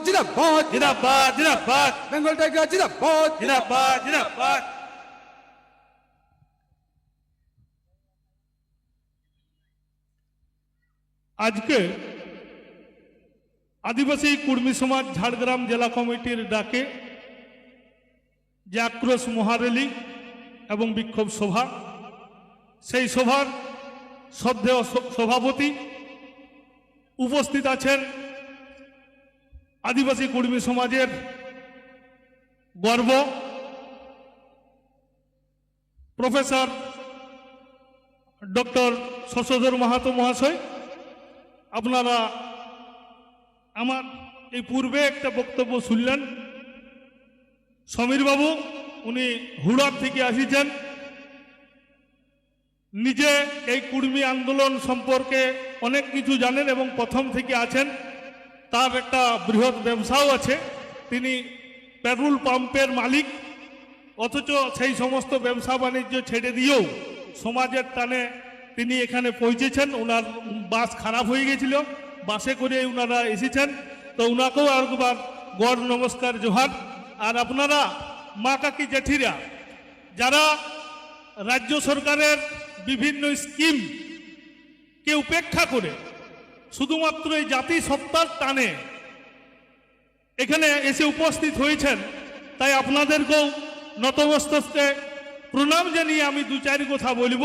জিন্দাবাদ জিন্দাবাদ জিন্দাবাদ বেঙ্গল টাইগার জিন্দাবাদ জিন্দাবাদ জিন্দাবাদ। আজকে আদিবাসী কুর্মী সমাজ ঝাড়গ্রাম জেলা কমিটির ডাকে যে আক্রোশ মহারেলি এবং বিক্ষোভ সভা, সেই সভার শ্রদ্ধেয় সভাপতি উপস্থিত আছেন আদিবাসী কুর্মী সমাজের গর্ব প্রফেসর ডক্টর শশধর মাহাতো মহাশয়। আপনারা আমার এই পূর্বে একটা বক্তব্য শুনলেন, সমীর বাবু উনি হুড়ার থেকে আসিছেন, নিজে এই কুর্মী আন্দোলন সম্পর্কে অনেক কিছু জানেন এবং প্রথম থেকে আছেন। তার একটা বৃহৎ ব্যবসাও আছে, তিনি পেট্রোল পাম্পের মালিক, অথচ সেই সমস্ত ব্যবসা বাণিজ্য ছেড়ে দিয়েও সমাজের টানে তিনি এখানে পৌঁছেছেন। ওনার বাস খারাপ হয়ে গেছিল, বাসে করে ওনারা এসেছেন, তো ওনাকেও আরেকবার গড় নমস্কার জোহার। আর আপনারা মা কাকি জেঠিরা যারা রাজ্য সরকারের বিভিন্ন স্কিমকে উপেক্ষা করে শুধুমাত্র এই জাতি সত্তার টানে এখানে এসে উপস্থিত হয়েছেন, তাই আপনাদেরকেও নতমস্তকে প্রণাম জানিয়ে আমি দু চারি কথা বলব।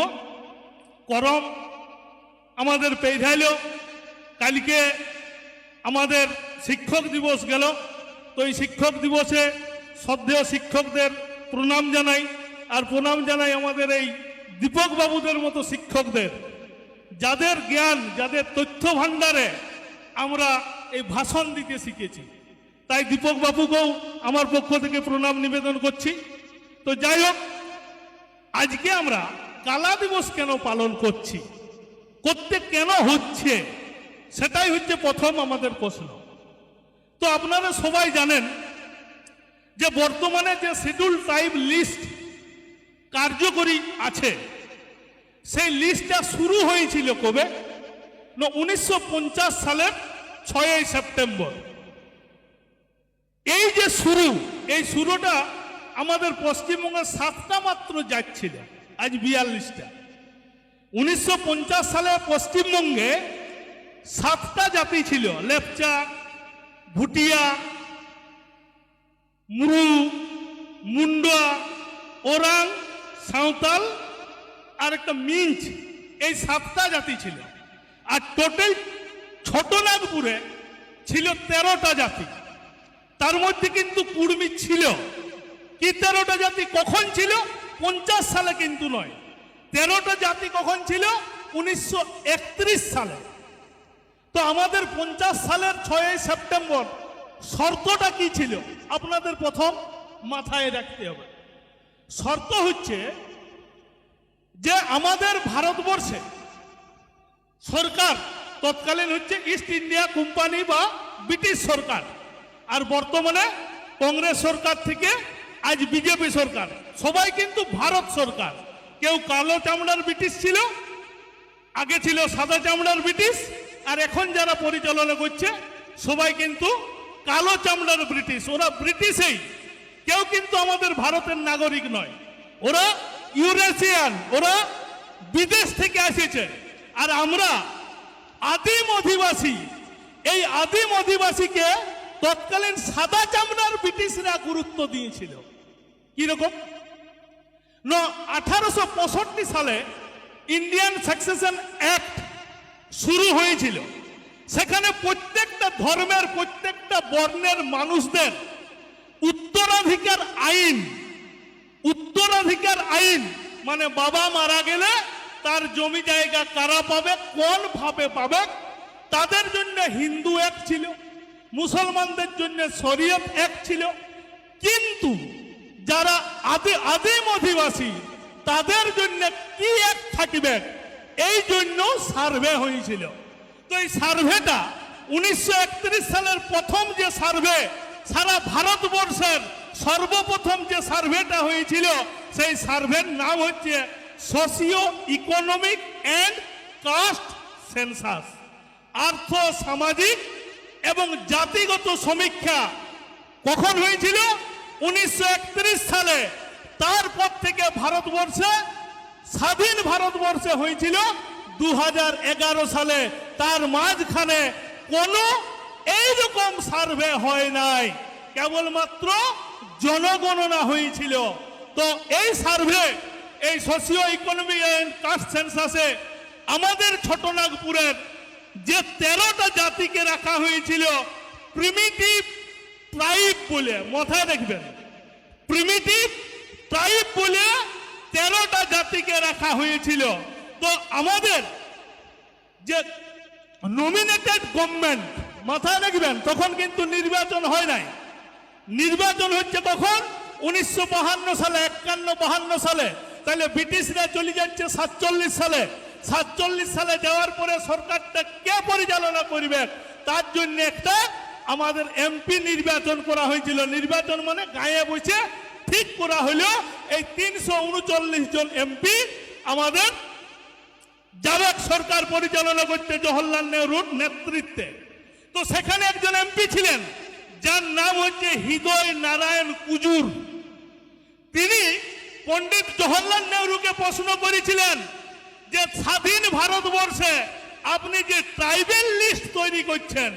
করম আমাদের পেইধাইল, কালকে আমাদের শিক্ষক দিবস গেল, তো এই শিক্ষক দিবসে শ্রদ্ধেয় শিক্ষকদের প্রণাম জানাই। আর প্রণাম জানাই আমাদের এই দীপক বাবুদের মতো শিক্ষকদের, যাদের জ্ঞান, যাদের তথ্য ভাণ্ডারে আমরা এই ভাষণ দিতে শিখেছি। তাই দীপক বাবুকেও আমার পক্ষ থেকে প্রণাম নিবেদন করছি। তো যাই হোক, আজকে আমরা কালা দিবস কেন পালন করছি, করতে কেন হচ্ছে, সেটাই হচ্ছে প্রথম আমাদের প্রশ্ন। তো আপনারা সবাই জানেন যে বর্তমানে যে শিডিউল ট্রাইব লিস্ট কার্যকরী আছে, সেই লিস্টটা শুরু হয়েছিল কবে না 1950 সালের 6ই সেপ্টেম্বর। এই যে শুরু, এই শুরুটা আমাদের পশ্চিমবঙ্গে 7টা মাত্র যাচ্ছিল, আজ 42টা। 1950 সালে পশ্চিমবঙ্গে 7টা জাতি ছিল, লেপচা, ভুটিয়া, মুরু, মুন্ডা, ওরাং, সাঁওতাল আর একটা মিঞ্চ, এই 7টা জাতি ছিল। আর টোটাল ছোটনাগপুরে ছিল 13টা জাতি, তার মধ্যে কিন্তু কুর্মী ছিল। কি 13টা জাতি কখন ছিল? 50 সালে কিন্তু নয়। 13টা জাতি কখন ছিল? 1931 সালে। তো আমাদের 50 সালের 6ই সেপ্টেম্বর শর্তটা কি ছিল আপনাদের প্রথম মাথায় রাখতে হবে। শর্ত হচ্ছে যে আমাদের ভারতবর্ষে সরকার তৎকালীন হচ্ছে ইস্ট ইন্ডিয়া কোম্পানি বা ব্রিটিশ সরকার, আর বর্তমানে কংগ্রেস সরকার থেকে আজ বিজেপি সরকার, সবাই কিন্তু ভারত সরকার। কেউ কালো চামড়ার ব্রিটিশ ছিল, আগে ছিল সাদা চামড়ার ব্রিটিশ, আর এখন যারা পরিচালনা করছে সবাই কিন্তু কালো চামড়ার ব্রিটিশ। ওরা ব্রিটিশই, কেউ কিন্তু আমাদের ভারতের নাগরিক নয়, ওরা ইউরেশিয়ান, ওরা বিদেশ থেকে এসেছে। আর আমরা আদিম অধিবাসী, এই আদিম অধিবাসীকে তৎকালীন সাদা চামড়ার ব্রিটিশরা গুরুত্ব দিয়েছিল। কিরকম? 1865 সালে ইন্ডিয়ান সাকসেশন অ্যাক্ট শুরু হয়েছিল। সেখানে প্রত্যেকটা ধর্মের, প্রত্যেকটা বর্ণের মানুষদের উত্তরাধিকার আইন, উত্তরাধিকার আইন মানে বাবা মারা গেলে তার জমি জায়গা কারা পাবে, কোন ভাবে পাবে, তাদের জন্য হিন্দু অ্যাক্ট ছিল, মুসলমানদের জন্য শরীয়ত অ্যাক্ট ছিল। কিন্তু যারা আদিম অধিবাসী তাদের জন্য কি অ্যাক্ট থাকবে, এই জন্য সার্ভে হয়েছিল। তো এই সার্ভেটা 1931 সালের প্রথম যে সার্ভে, সারা ভারতবর্ষের সর্বপ্রথম যে সার্ভেটা হয়েছিল, সেই সার্ভের নাম হচ্ছে socio economic and caste census, আর্থ সামাজিক এবং জাতিগত সমীক্ষা কখন হয়েছিল? 1931 সালে। তারপর থেকে ভারতবর্ষে স্বাধীন ভারতবর্ষে হয়েছিল 2011 সালে। তার মাঝখানে কোনো এইরকম সার্ভে হয় নাই, কেবলমাত্র জনগণনা হয়েছিল। তো এই সার্ভে, এই সোশিও ইকোনমিক অ্যান্ড কাস্ট সেন্সাসে আমাদের ছোটনাগপুরের যে 13টা জাতিকে রাখা হয়েছিল প্রিমিটিভ ট্রাইব বলে, মাথায় রাখবেন, প্রিমিটিভ ট্রাইব বলে 13টা জাতিকে রাখা হয়েছিল। তো আমাদের যে নমিনেটেড গভর্নমেন্ট, মাথায় রাখবেন, তখন কিন্তু নির্বাচন হয় নাই। নির্বাচন হচ্ছে কখন? 1952 সালে, 51-52 সালে। তাহলে ব্রিটিশরা চলে যাচ্ছে 47 সালে। 47 সালে যাওয়ার পরে সরকারটা কে পরিচালনা করবে, তার জন্য একটা আমাদের এমপি নির্বাচন করা হয়েছিল। নির্বাচন মানে গায়ে বসে ঠিক করা হলো এই 339 জন এমপি আমাদের জাবেদ সরকার পরিচালনা করতে জওহরলাল নেহরুর নেতৃত্বে। তো সেখানে একজন এমপি ছিলেন যার নাম হচ্ছে হৃদয় নারায়ণ কুজুর। তিনি পণ্ডিত জওহরলাল নেহরুকে প্রশ্ন করেছিলেন যে স্বাধীন ভারতবর্ষে আপনি যে ট্রাইবেল লিস্ট তৈরি করছেন,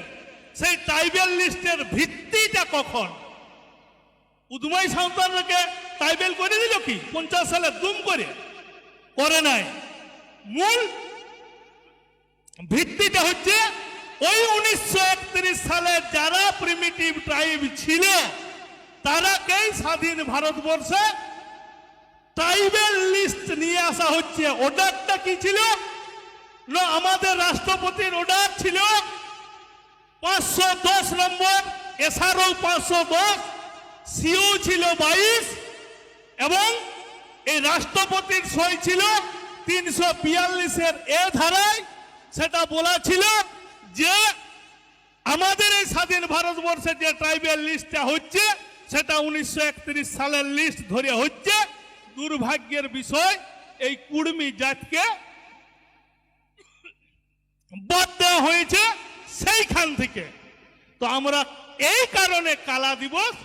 সেই ট্রাইবেল লিস্টের ভিত্তিটা কখন? উদময় সাঁওতালকে ট্রাইবেল করে দিল কি 50 সালে দুম করে নাই। মূল ভিত্তিটা হচ্ছে ওই 1931 সালে যারা প্রিমিটিভ ট্রাইব ছিল তারাকেই স্বাধীন ভারতবর্ষে ট্রাইবেল লিস্ট নিয়ে আসা হচ্ছে। অর্ডারটা কি ছিল না, আমাদের রাষ্ট্রপতির অর্ডার ছিল 510 নম্বর, এসআরও 510, সিও ছিল 22 এবং এই রাষ্ট্রপতির সই ছিল 342-এর এ ধারায়। সেটা বলা ছিল যে আমাদের এই স্বাধীন ভারতবর্ষে যে ট্রাইবেল লিস্টটা হচ্ছে সেটা 1931 সালের লিস্ট ধরে হচ্ছে। দুর্ভাগ্যের বিষয়, এই কুর্মী জাতকে বাদ দেওয়া হয়েছে সেইখান থেকে। তো আমরা এই কারণে কালা দিবস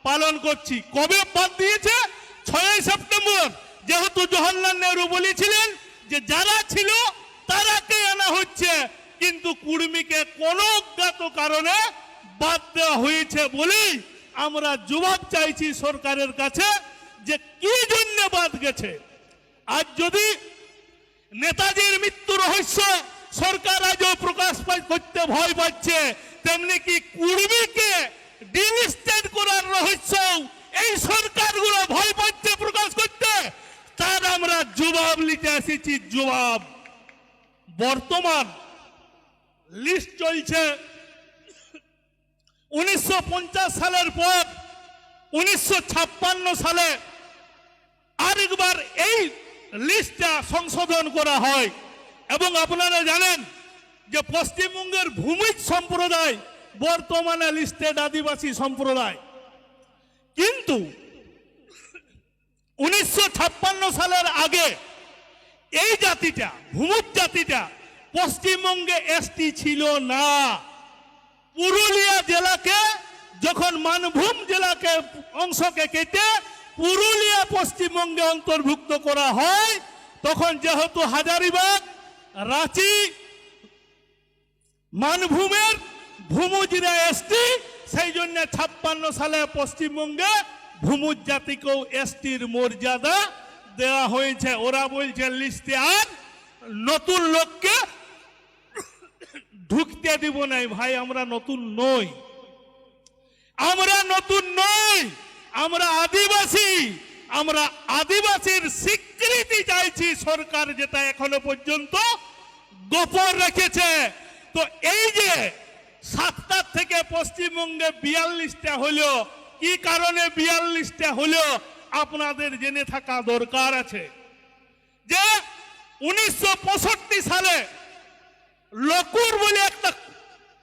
পালন করছি। কবে বাদ দিয়েছে? 6 সেপ্টেম্বর। যেহেতু জওহরলাল নেহরু বলেছিলেন যে যারা ছিল তারাকে আনা হচ্ছে, কিন্তু কুর্মীকে কোনো অজ্ঞাত কারণে বাদ দেওয়া হয়েছে বলেই আমরা জবাব চাইছি সরকারের কাছে যে কি জন্য বাদ গেছে। আজ যদি নেতাজির মৃত্যু রহস্য সরকার আজও প্রকাশ করতে ভয় পাচ্ছে, তেমনি কি কুর্মীকে ডিলিস্টেড করার রহস্য এই সরকারগুলো ভয় পাচ্ছে প্রকাশ করতে। তার আমরা জবাব নিতে এসেছি। জবাব, বর্তমান লিস্ট চলছে 1950 সালের পর 1956 সালে আরেকবার এই লিস্টটা সংশোধন করা হয়। এবং আপনারা জানেন যে পশ্চিমবঙ্গের ভূমিজ সম্প্রদায় বর্তমানে লিস্টেড আদিবাসী সম্প্রদায়, কিন্তু 1956 সালের আগে এই জাতিটা, ভূমিজ জাতিটা পশ্চিমবঙ্গে এসটি ছিল না। পুরুলিয়া জেলাকে যখন মানভূম জেলাকে অংশকে কেটে পুরুলিয়া পশ্চিমবঙ্গে অন্তর্ভুক্ত করা হয়, তখন যেহেতু হাজারিবাগ, রাঁচি, মানভূমের ভূমুজরা এসটি, সেই জন্য 56 সালে পশ্চিমবঙ্গে ভূমুজ জাতিকেও এসটির মর্যাদা দেওয়া হয়েছে। ওরা বলছে লিস্টে আর নতুন লোককে ঢুকতে দিব নাই। ভাই, আমরা নতুন নই, আমরা নতুন নই, আমরা আদিবাসী। আমরা আদিবাসীর স্বীকৃতি চাইছি সরকার, যেটা এখনো পর্যন্ত গোপন রেখেছে। তো এই যে 7টা থেকে পশ্চিমবঙ্গে 42টা হলো, কি কারণে 42টা হলো আপনাদের জেনে থাকা দরকার আছে। যে 1965 সালে লকুর বলে একটা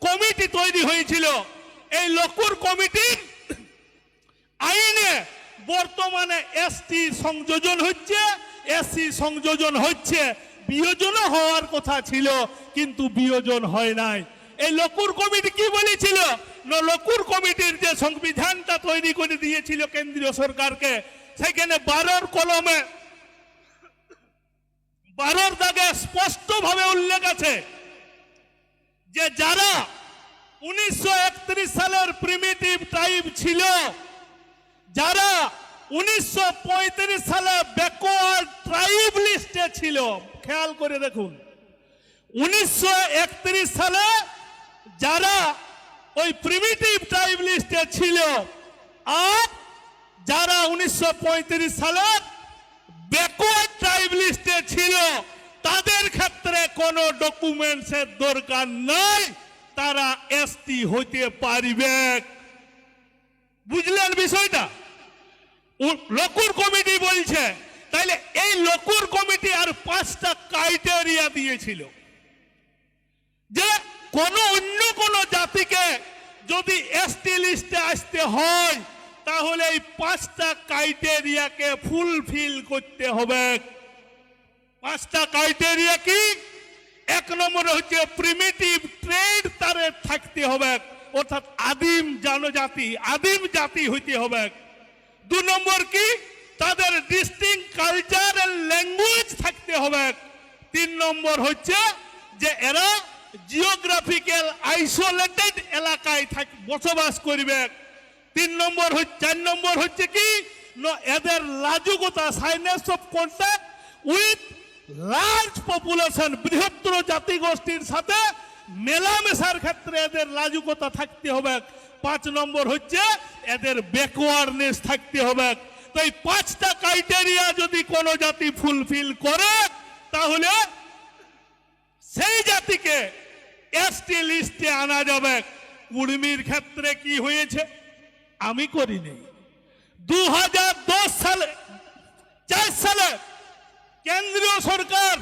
কমিটি তৈরি হয়েছিল। এই লকুর কমিটি আইনে বর্তমানে এসটি সংযোজন হচ্ছে, এসসি সংযোজন হচ্ছে। বিয়োজন হওয়ার কথা ছিল, কিন্তু বিয়োজন হয় নাই। এই লকুর কমিটি কি বলেছিল না, লকুর কমিটির যে সংবিধানটা তৈরি করে দিয়েছিল কেন্দ্রীয় সরকারকে, সেখানে 12 কলমে 12 দাগে স্পষ্টভাবে উল্লেখ আছে যে যারা 1931 সালের প্রিমিটিভ ট্রাইব ছিল, যারা 1935 সালে ব্যাকওয়ার্ড ট্রাইব লিস্টে ছিল, খেয়াল করে দেখুন 1931 সালে যারা ওই প্রিমিটিভ ট্রাইব লিস্টে ছিল আর যারা 1935 সালে ব্যাকওয়ার্ড ট্রাইব লিস্টে ছিল, তাদের ক্ষেত্রে কোনো ডকুমেন্টসের দরকার নাই, তারা এসটি হইতে পারবে। বুঝলেন বিষয়টা? লকুর কমিটি বলছে। তাইলে এই লকুর কমিটি আর 5টা ক্রাইটেরিয়া দিয়েছিল যে অন্য কোন জাতিকে যদি এসটি লিস্টে আসতে হয় তাহলে এই 5টা ক্রাইটেরিয়াকে ফুলফিল করতে হবে। 5টা ক্রাইটেরিয়া কি? 1 নম্বরে হচ্ছে প্রিমিটিভ ট্রেড তারে থাকতে হবে, অর্থাৎ আদিম জনজাতি, আদিম জাতি হইতে হবে। 2 নম্বর কি? তাদের ডিস্টিংক্ট কালচার এন্ড ল্যাঙ্গুয়েজ থাকতে হবে। 3 নম্বর হচ্ছে যে এরা জিওগ্রাফিক্যাল আইসোলেটেড এলাকায় বসবাস করবে। 4 নম্বর হচ্ছে কি না, এদের লাজুকতা, shyness of contact with large population, বৃহত্তর জাতিগোষ্ঠীর সাথে মেলামেশার ক্ষেত্রে এদের লাজুকতা থাকতে হবে। 5 নম্বর হচ্ছে এদের ব্যাকওয়ার্ডনেস থাকতে হবে। তো এই 5টা ক্রাইটেরিয়া যদি কোনো জাতি ফুলফিল করে তাহলে সেই জাতিকে এসটি লিস্টে আনা যাবে। কুর্মীর ক্ষেত্রে কি হয়েছে আমি করিনি। 2010 সালে 4 সালে কেন্দ্রীয় সরকার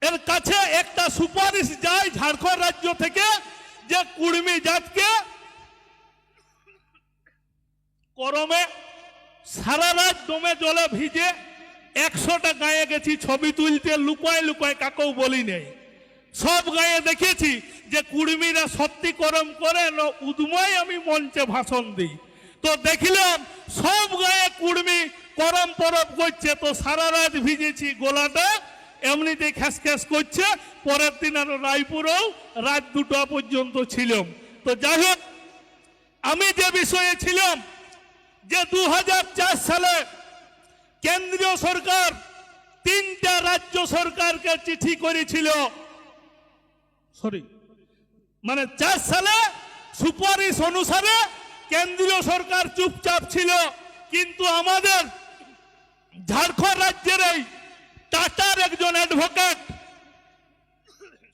এর কাছে একটা সুপারিশ যায় ঝাড়খণ্ড রাজ্য থেকে যে কুর্মী জাতকে গরমে সারা রাত দমে জলে ভিজে 100টা গায়ে গেছি ছবি তুলতে, লুকায় লুকায় কাকেও বলি নেই। সব গায়ে দেখেছি যে কুর্মীরা সত্যি করম করে না উদমায় আমি মঞ্চে ভাষণ দিই। তো দেখিলাম সব গায়ে কুর্মী করম পরব করছে, তো সারা রাত ভিজেছি, গোলাটা এমনিতে খ্যাস খ্যাস করছে। পরের দিন আরো রায়পুরেও রাত 2টা পর্যন্ত ছিলাম। তো যাই হোক, আমি যে বিষয়ে ছিলাম যে 2004 সালে কেন্দ্রীয় সরকার 3টা রাজ্য সরকারকে চিঠি করেছিল, 4 সালে সুপারিশ অনুসারে কেন্দ্রীয় সরকার চুপচাপ ছিল, কিন্তু আমাদের ঝাড়খণ্ড রাজ্যের এই টাটার একজন অ্যাডভোকেট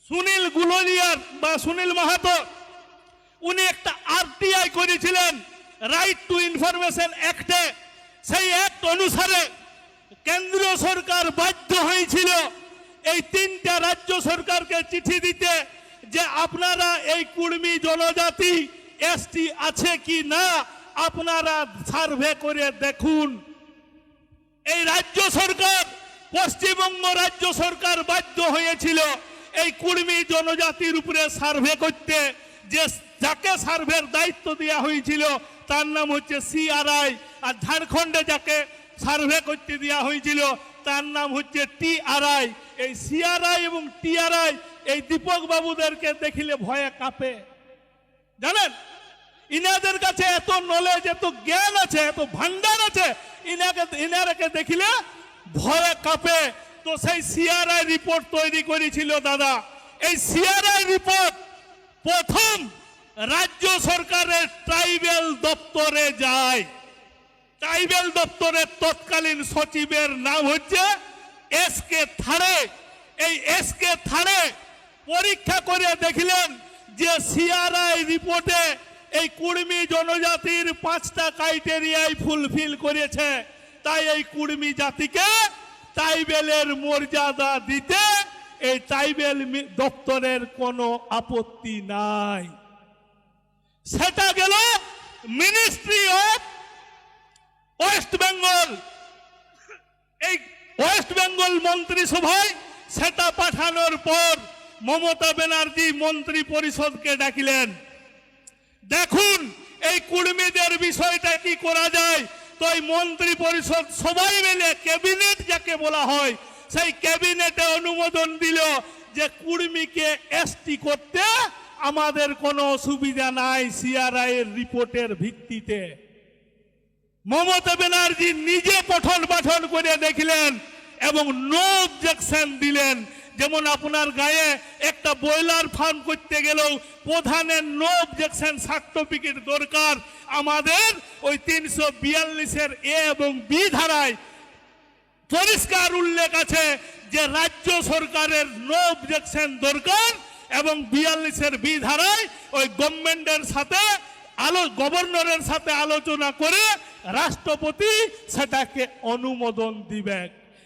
সুনীল গুলোলিয়ার বা সুনীল মাহাতো, উনি একটা আরটিআই করেছিলেন রাইট টু ইনফরমেশন অ্যাক্টে। সেই অ্যাক্ট অনুসারে কেন্দ্রীয় সরকার বাধ্য হয়েছিল এই 3টা রাজ্য সরকারকে চিঠি দিতে যে আপনারা এই কুর্মী জনজাতি এসটি আছে কি না আপনারা সার্ভে করে দেখুন। এই রাজ্য সরকার, পশ্চিমবঙ্গ রাজ্য সরকার বাধ্য হয়েছিল এই কুর্মী জনজাতির উপরে সার্ভে করতে। যে যাকে সার্ভের দায়িত্ব দেওয়া হয়েছিল তার নাম হচ্ছে সিআরআই, আর ঝাড়খণ্ডে যাকে সার্ভে করতে দেওয়া হয়েছিল তার নাম হচ্ছে টিআরআই। এই সিআরআই এবং টিআরআই এই দীপক বাবুদেরকে দেখিলে ভয়ে কাঁপে। জানেন, ইনাদের কাছে এত নলেজ, এত জ্ঞান আছে, এত ভান্ডার আছে, ইনারাকে দেখিলে ভয়ে কাঁপে। তো সেই সিআরআই রিপোর্ট তৈরি করেছিল দাদা। এই সিআরআই রিপোর্ট প্রথম রাজ্য সরকারের ট্রাইবেল দপ্তরে যায়। ট্রাইবেল দপ্তরের তৎকালীন সচিবের নাম হচ্ছে এসকে থাড়ে। এই এসকে থাড়ে পরীক্ষা করে দেখলেন যে সিআরআই রিপোর্টে এই কুর্মী জনজাতির 5টা ক্রাইটেরিয়াই ফুলফিল করেছে, তাই এই কুর্মী জাতিকে ট্রাইবেলের মর্যাদা দিতে এই ট্রাইবেল দপ্তরের কোনো আপত্তি নাই। সেটা গেল মিনিস্ট্রি অফ ওয়েস্ট বেঙ্গল। এই ওয়েস্ট বেঙ্গল মন্ত্রিসভায় সেটা পাঠানোর পর মমতা ব্যানার্জি মন্ত্রী পরিষদকে ডাকিলেন, দেখুন এই কুর্মীদের বিষয়টা কি করা যায়। তো এই মন্ত্রী পরিষদ সবাই মিলে ক্যাবিনেট যাকে বলা হয় সেই ক্যাবিনেটে অনুমোদন দিল যে কুর্মীকে এসটি করতে আমাদের কোনো অসুবিধা নাই সিআরআই এর রিপোর্টের ভিত্তিতে। মমতা ব্যানার্জি নিজে পঠন পাঠন করে দেখলেন এবং নো অবজেকশন দিলেন। যেমন আপনার গায়ে একটা ব্রয়লার ফার্ম করতে গেলেও প্রধানের নো অবজেকশন সার্টিফিকেট দরকার, আমাদের ওই 342-এর এ এবং বি ধারায় পরিষ্কার উল্লেখ আছে যে রাজ্য সরকারের নো অবজেকশন দরকার এবং 42-এর বি ধারায় ওই গভর্নমেন্টের সাথে গভর্নরের সাথে আলোচনা করে রাষ্ট্রপতি সেটাকে অনুমোদন দিবে।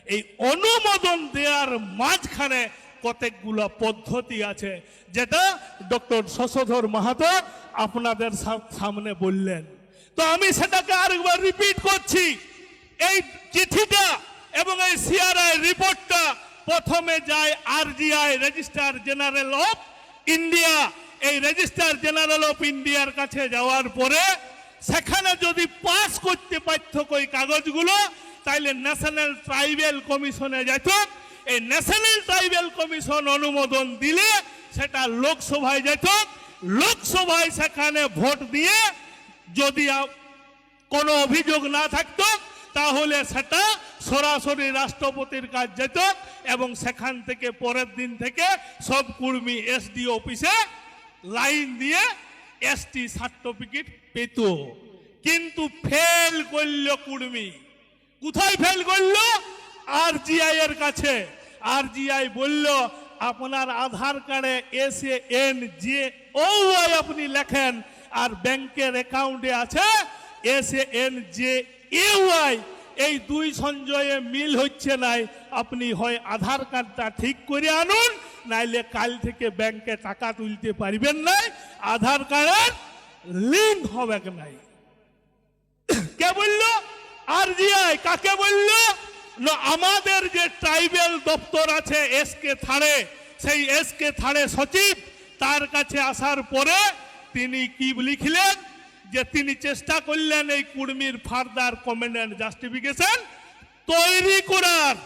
এই অনুমোদন দেওয়ার মাঝখানে কতকগুলো পদ্ধতি আছে যেটা ডক্টর শশধর মাহাতো আপনাদের সামনে বললেন। তো আমি সেটাকে আরেকবার রিপিট করছি। এই চিঠিটা এবং এই সিআরআই রিপোর্টটা প্রথমে যায় আরজিআই রেজিস্ট্রার জেনারেল অফ ইন্ডিয়া। এই রেজিস্ট্রার জেনারেল অফ ইন্ডিয়ার কাছে যাওয়ার পরে সেখানে যদি পাস করতে পারত ওই কাগজগুলো তাইলে ন্যাশনাল ট্রাইবাল কমিশনে যেত। এই ন্যাশনাল ট্রাইবাল কমিশন অনুমোদন দিলে সেটা লোকসভায় যেত। লোকসভায় সেখানে ভোট দিয়ে যদি কোনো অভিযোগ না থাকতো তাহলে সেটা সরাসরি রাষ্ট্রপতির কাছে যেত এবং সেখান থেকে পরের দিন থেকে সব কুর্মী এসডি অফিসে লাইন দিয়ে এসটি সার্টিফিকেট পেত। কিন্তু ফেল করল কুর্মী। কোথায় ফেল করলো? আরজিআই এর কাছে। আরজিআই বলল আপনার আধার কার্ডে SANJOY আপনি লেখেন আর ব্যাংকের অ্যাকাউন্টে আছে SANJAY, এই দুই সঞ্চয়ে মিল হচ্ছে নাই। আপনি হয় আধার কার্ডটা ঠিক করে আনুন, নাইলে কাল থেকে ব্যাংকে টাকা তুলতে পারবেন না, আধার কার্ডের লিঙ্ক হবে নাই। কে বলল? আরজিআই। কাকে বলল? না, আমাদের যে ট্রাইবাল দপ্তর আছে SK থাড়ে, সেই SK থাড়ে সচিব তার কাছে আসার পরে তিনি কি লিখলেন যে তিনি চেষ্টা করলেন এই কুর্মীর ফার্দার কমেন্ট অ্যান্ড জাস্টিফিকেশন তৈরি করার।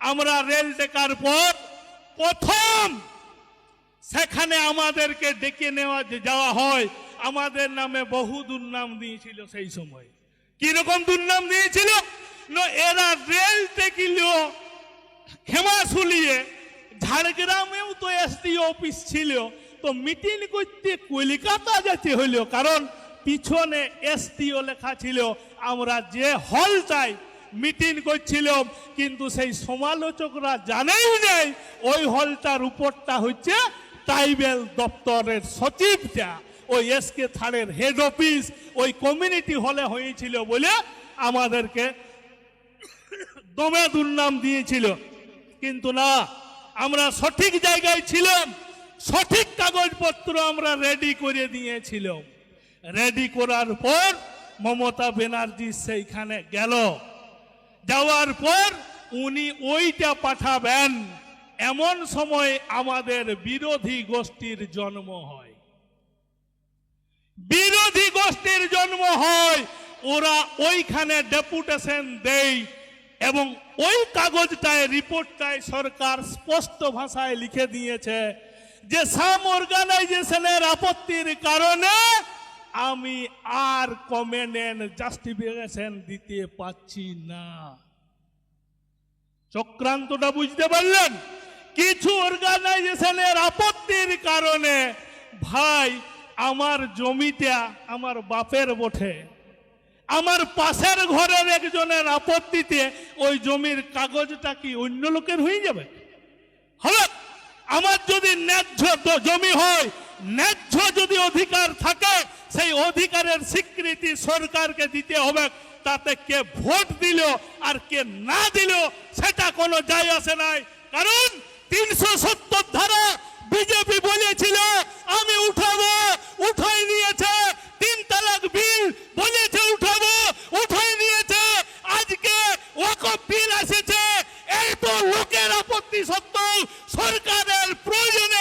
আমরা রেল টেকার পর প্রথম সেখানে আমাদেরকে ডেকে যাওয়া হয়, আমাদের নামে বহু দুর্নাম দিয়েছিল সেই সময়। কিরকম দুর্নাম দিয়েছিল? না, এরা রেল টেকিল হেমাশুলিয়ে, ঝাড়গ্রামেও তো এসডি অফিস ছিল, তো মিটিং করতে কলকাতা যেতে হইল, কারণ পিছনে এসডিও লেখা ছিল। আমরা যে হলটাই মিটিং করছিলাম কিন্তু সেই সমালোচকরা জানেই নেই ওই হলটার উপরটা হচ্ছে ট্রাইবাল দপ্তরের সচিবটা, ওই SK থাড়ের হেড অফিস ওই কমিউনিটি হলে হয়েছিল বলে আমাদেরকে দমে দুর্নাম দিয়েছিল। কিন্তু না, আমরা সঠিক জায়গায় ছিলাম, সঠিক কাগজপত্র আমরা রেডি করে দিয়েছিলাম। রেডি করার পর মমতা ব্যানার্জি সেইখানে গেল। যাওয়ার পর উনি ওইটা পাঠাবেন, এমন সময় আমাদের বিরোধী গোষ্ঠীর জন্ম হয়। বিরোধী গোষ্ঠীর জন্ম হয়, ওরা ওইখানে ডেপুটেশন দেয় এবং ওই কাগজটায় রিপোর্টটায় সরকার স্পষ্ট ভাষায় লিখে দিয়েছে যে সাম অর্গানাইজেশনের আপত্তির কারণে আমি আর কমেন্ট এন্ড জাস্টিফিকেশন দিতে পাচ্ছি না। চক্রান্তটা বুঝতে পারলেন? কিছু অর্গানাইজেশনের আপত্তির কারণে, ভাই আমার জমিটা আমার বাপের বটে, আমার পাশের ঘরের একজনের আপত্তিতে ওই জমির কাগজটা কি অন্য লোকের হয়ে যাবে? হবে? আমার যদি ন্যায্য জমি হয়, ন্যায্য যদি অধিকার থাকে, সেই অধিকারের স্বীকৃতি সরকারকে দিতে হবে। তাতে কে ভোট দিল আর কে না দিল সেটা কোনো যায় আসে নাই। কারণ 370 ধারা বিজেপি বলেছিল আমি উঠাবো, উঠাই নিয়েছে। 3 তালাক বিল বলেছে উঠাবো, উঠাই নিয়েছে। আজকে ওয়াকফ বিল এসেছে, এই তো লোকের আপত্তি সত্ত্বেও সরকারের প্রয়োজনে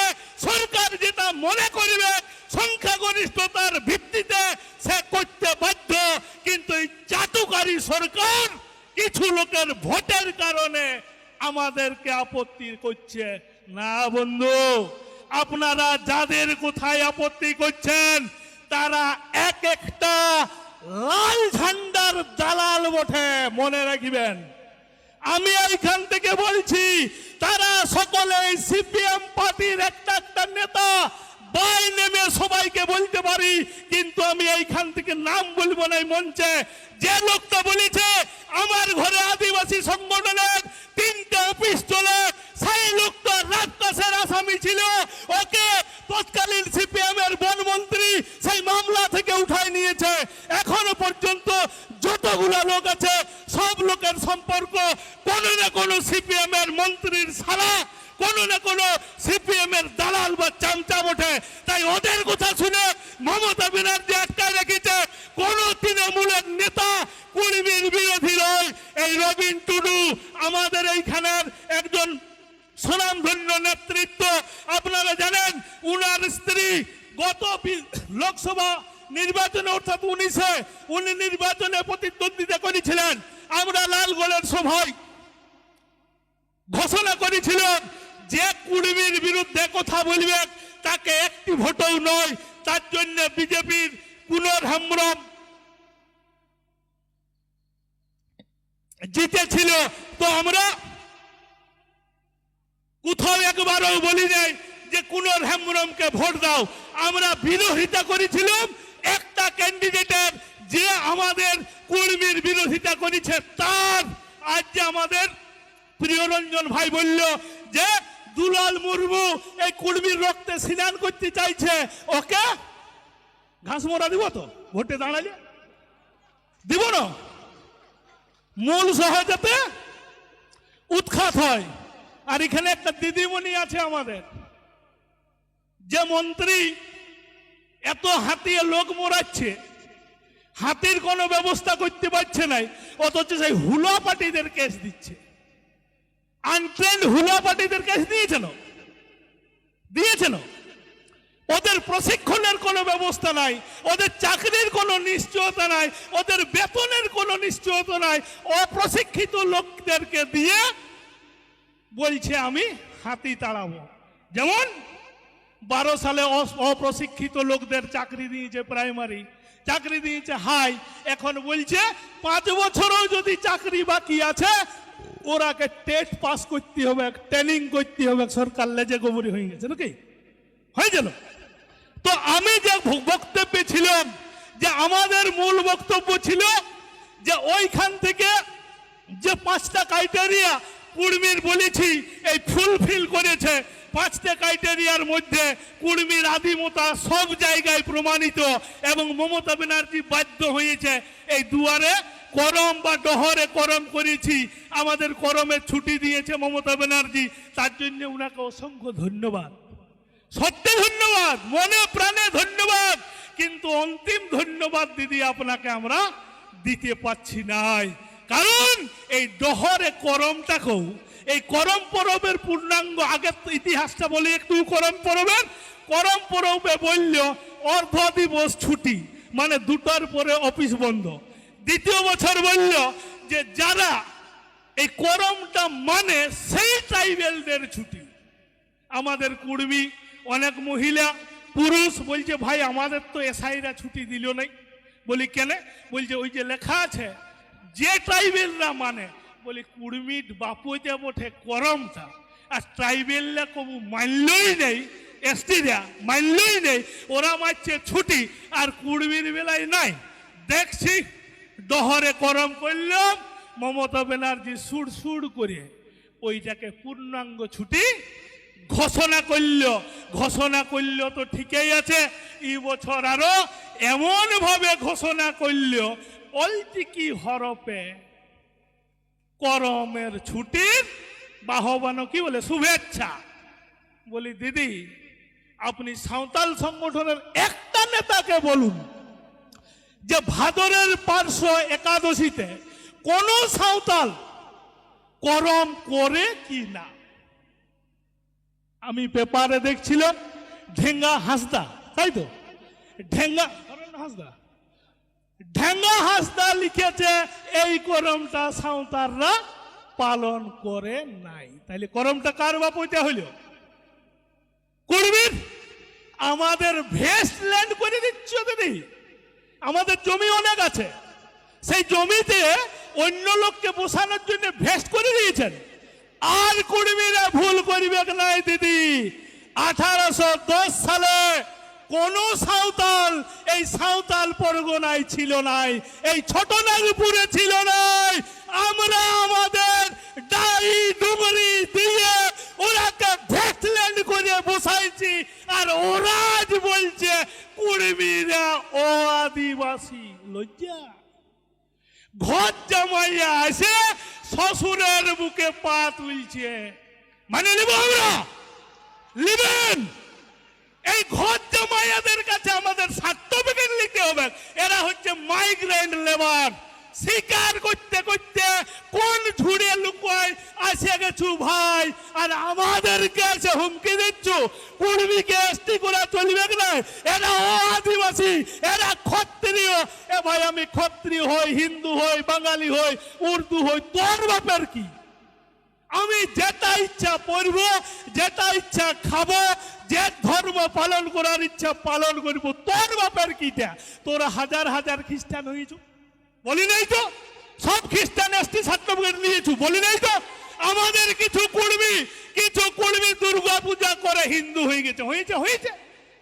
সরকার কিছু লোকের ভোটের কারণে আমাদেরকে আপত্তি করছে। না বন্ধু, আপনারা যাদের কোথায় আপত্তি করছেন তারা এক একটা লাল ঝান্ডার দালাল বটে, মনে রাখবেন। আমি এইখান থেকে বলছি, তারা সকলে সিপিএম পার্টির একটা একটা নেতা, বাই নেমে সবাইকে বলতে পারি, কিন্তু আমি এইখান থেকে নাম বলবো না এই মঞ্চে। যে লোকটা বলেছে আমার ঘরে আদিবাসী সংগঠনের 3টে অফিস চলে, সেই লোকটা রাজকাশের আসামি ছিল, ওকে তৎকালীন সিপিএম এর বনমন্ত্রী সেই মামলা থেকে উঠায় নিয়েছে। এখনো পর্যন্ত যতগুলো লোক আছে সব লোকের সম্পর্ক কোনো না কোনো সিপিএম এর মন্ত্রীর সারা, কোনো না কোনো সিপিএম এর দালাল বা চামচা বটে। তাই ওদের কথা শুনে মমতা ব্যানার্জি আটকায় রেখেছে। কোন তৃণমূলের নেতা কুড়মির বিরোধী নয়। এই রবিন টুডু আমাদের এইখানের একজন সুনামধন্য নেতৃত্ব। আপনারা জানেন উনার স্ত্রী গত লোকসভা নির্বাচনে অর্থাৎ 19-এ উনি নির্বাচনে প্রতিদ্বন্দ্বিতা করেছিলেন। আমরা লালগড়ের সভায় ঘোষণা করেছিলাম যে কুড়মির বিরুদ্ধে কথা বলবে তাকে একটি ভোটও নয়। তার জন্য বিজেপির কুনর হেমব্রম জিতেছিল। তো আমরা কোথাও একবারও বলি নাই যে কুনর হেমব্রমকে ভোট দাও। আমরা বিরোধিতা করেছিলাম একটা ক্যান্ডিডেটের, যে আমাদের কুড়মির বিরোধিতা করেছে তার। আজ যে আমাদের প্রিয়রঞ্জন ভাই বলল যে দুলাল মুর্মু এই কুড়মির রক্তে স্নান করতে চাইছে, ওকে ঘাস মোড়া দিব তো ভোটে দাঁড়ালে? দিব না। মূল সহজতে উৎখাত হয়। আর এখানে একটা দিদিমণি আছে আমাদের, যে মন্ত্রী এত হাতিয়ে লোক মোড়াচ্ছে, হাতির কোনো ব্যবস্থা করতে পারছে না, অথচ সেই হুলা পার্টিদের কেস দিচ্ছে। আনট্রেন্ড হুলা পার্টিদের কেস দিয়েছে না। ওদের প্রশিক্ষণের কোনো ব্যবস্থা নাই, ওদের চাকরির কোনো নিশ্চয়তা নাই, ওদের বেতনের কোনো নিশ্চয়তা নাই। অপ্রশিক্ষিত লোকদেরকে দিয়ে বলছে আমি হাতি তাড়াবো। যেমন 12 সালে অপ্রশিক্ষিত লোকদের চাকরি দিয়েছে, প্রাইমারি চাকরি দিয়েছে হাই। এখন বলছে 5 বছরও যদি চাকরি বাকি আছে ওরাকে টেস্ট পাস করতে হবে, ট্রেনিং করতে হবে। সরকার লেজে গোবরি হয়ে গেছে নাকি হয়েছিল। তো আমি যে বক্তব্যে ছিলাম, যে আমাদের মূল বক্তব্য ছিল যে ওইখান থেকে যে 5টা ক্রাইটেরিয়া কুড়মির বলেছি এই ফুলফিল করেছে। 5টা ক্রাইটেরিয়ার মধ্যে কুড়মির আদিমতা সব জায়গায় প্রমাণিত, এবং মমতা ব্যানার্জি বাধ্য হয়েছে এই দুয়ারে করম বা ডহরে করম করেছি। আমাদের করমের ছুটি দিয়েছে মমতা ব্যানার্জি, তার জন্য উনাকে অসংখ্য ধন্যবাদ, সত্যি ধন্যবাদ, মনে প্রাণে ধন্যবাদ। কিন্তু অন্তিম ধন্যবাদ দিদি আপনাকে আমরা দিতে পারছি নাই, কারণ এই ডহরে করমটাকেও, এই করম পরবের পূর্ণাঙ্গ আগের ইতিহাসটা বলি একটু। করম পরবে বলল অর্ধ দিবস ছুটি, মানে 2টার পরে অফিস বন্ধ। দ্বিতীয় বছর বলল যে যারা এই করমটা মানে সেই ট্রাইবেলদের ছুটি। আমাদের কুড়মি অনেক মহিলা পুরুষ বলছে ভাই আমাদের তো এসআইরা ছুটি দিল নাই। বলি কেন? বলছে ওই যে লেখা আছে যে ট্রাইবেলরা মানে। বলি কুড়মির বাপুতে বটে করমটা, আর ট্রাইবেলরা কবু মানলই নেই, এসটিরা মানলই নেই, ওরা মারছে ছুটি, আর কুড়মির বেলায় নাই। দেখছি ডহরে করম করলাম, মমতা ব্যানার্জি সুড় করে ওইটাকে পূর্ণাঙ্গ ছুটি ঘোষণা করল। তো ঠিকই আছে, এই বছর আরো এমন ভাবে ঘোষণা করল অলটিকি হরপে করমের ছুটির বাহবানো কি বলে শুভেচ্ছা। বলি দিদি আপনি সাঁওতাল সংগঠনের একটা নেতাকে বলুন যে ভাদরের পার্শ্ব একাদশীতে কোন সাঁওতাল করম করে কি না। আমি পেপারে দেখছিলাম ঢেঙ্গা হাসদা, তাই তো ঢেঙ্গা হাসদা ঢেঙ্গা হাসদা লিখেছে এই করমটা সাঁওতালরা পালন করে নাই। তাইলে করমটা কার বাপইটা হইল? কুড়মির। আমাদের ভেস্ট ল্যান্ড করে দিচ্ছ দিদি, আমাদের জমি অনেক আছে, সেই জমিতে অন্য লোককে বসানোর জন্য ভেস্ট করে দিয়েছেন। আর কুড়মিরা ভুল করিবে নাই দিদি, 1810 সালে কোন সাঁওতাল এই সাঁওতাল পরগনায় ছিল নাই, এই ছোটনাগপুরে ছিল নাই। আমরা আমাদের ডাই ডুবরি দিয়ে ওরাকে ভেস্টল্যান্ড করে বসাইছি, আর ওরা আজ বলছে কুড়মিরা ও আদিবাসী। লজ্জা। ঘর জামাইয়া এসে শ্বশুরের বুকে পা তুলছে, মানে নিব আমরা? লিবেন? এই ঘর জামাইয়াদের কাছে আমাদের সার্টিফিকেট নিতে হবে। এরা হচ্ছে মাইগ্রেন্ট লেবার। শিকার করতে করতে কোন ঝুড়ে লুকায় আসে গেছু ভাই, আর আমাদেরকে এসে হুমকি দিচ্ছ কুড়মিকে এসটি করা চলবে না। এরা ও আদিবাসী, এরা ক্ষত্রিয়। এ ভাই আমি ক্ষত্রিয় হই, হিন্দু হই, বাঙালি হই, উর্দু হই, তোর বাপের কি? আমি যেটা ইচ্ছা পড়ব, যেটা ইচ্ছা খাবো, যে ধর্ম পালন করার ইচ্ছা পালন করব, তোর বাপের কিটা? তোরা হাজার হাজার খ্রিস্টান হয়েছ, বলি নাই তো? সব খ্রিস্টান এসটি সার্টিফিকেট নিয়েছ, বলি নাই তো? আমাদের কিছু কুড়মি দুর্গা পূজা করে হিন্দু হয়ে গেছে। হয়েছে হয়েছে,